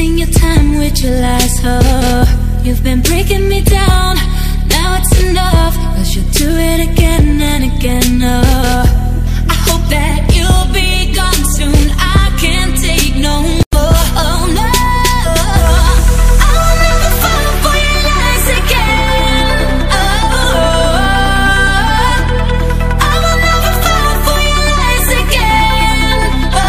wasting your time with your lies, oh. You've been breaking me down, now it's enough, 'cause you'll do it again and again, oh. I hope that you'll be gone soon, I can't take no more, oh no. I will never fall for your lies again, oh. I will never fall for your lies again, oh.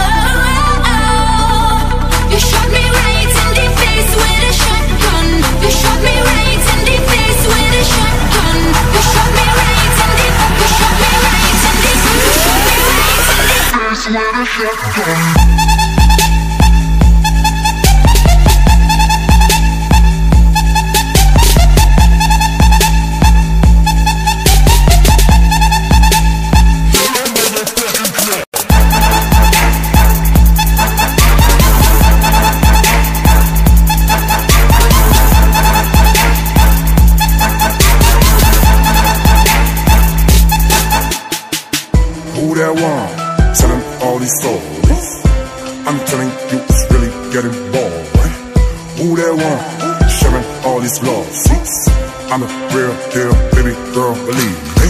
You shot me right in the face with a shotgun. You shot me right in the face with a shotgun. You shot me right in the, you shot me right in the, you shot me right in the face with a shotgun. Who that one? Telling all these stories. I'm telling you it's really getting boring. Who that one? Sharing all these love seats. I'm a real deal, baby girl, believe me.